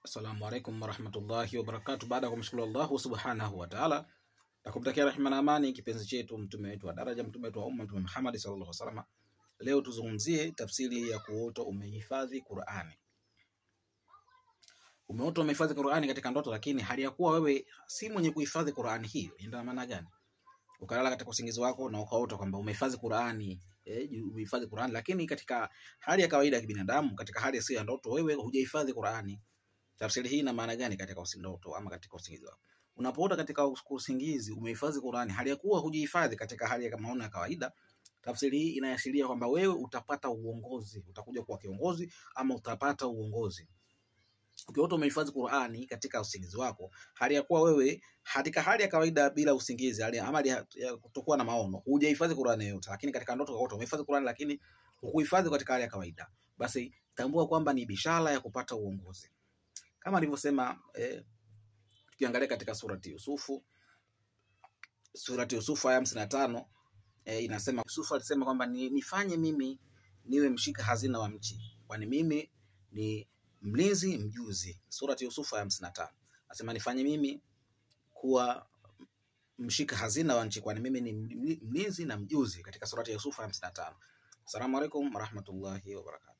Assalamu alaikum warahmatullahi wabarakatuh. Baada ya kumshukuru Allah subhanahu wa ta'ala na kumtakia rehema na amani kipenzi chetu mtume wetu wa daraja, mtume wetu wa umma, Mtume Muhammad sallallahu alaihi wasallam, leo tuzungumzie tafsiri ya kuota umehifadhi Qur'ani. Umeota umehifadhi Qur'ani katika ndoto, lakini hali ya kuwa wewe si mwenye kuhifadhi Qur'ani hiyo. Ina maana gani? Ukalala katika usingizi wako na ukaota kwamba umehifadhi Qur'ani, umehifadhi Qur'ani, lakini katika hali ya kawaida ya kibinadamu, katika hali ya ndoto, wewe hujahifadhi Qur'ani. Tafsiri hii ina maana gani katika usindoto ama katika usingizi wako? Unapoota katika usingizi umehifadhi Qur'ani hali ya kuwa hujihifadhi katika hali ya maono ya kawaida, tafsiri hii inaashiria kwamba wewe utapata uongozi, utakuja kuwa kiongozi ama utapata uongozi. Ukiota umehifadhi Qur'ani katika usingizi wako hali ya kuwa wewe katika hali ya kawaida bila usingizi, hali ya kutokuwa na maono, hujahifadhi Qur'ani yote, lakini katika ndoto ukaota umehifadhi Qur'ani lakini hukuhifadhi katika hali ya kawaida, basi tambua kwamba ni bishara ya kupata uongozi. Kama alivyosema tukiangalia katika surati Yusufu aya 55, inasema Yusufu alisema kwamba nifanye mimi niwe mshika hazina wa nchi, kwani mimi ni mlinzi mjuzi. Surati Yusufu aya 55 anasema nifanye mimi kuwa mshika hazina wa nchi, kwani mimi ni mlinzi na mjuzi, katika surati Yusufu aya 55. Assalamu alaikum warahmatullahi wabarakatuh.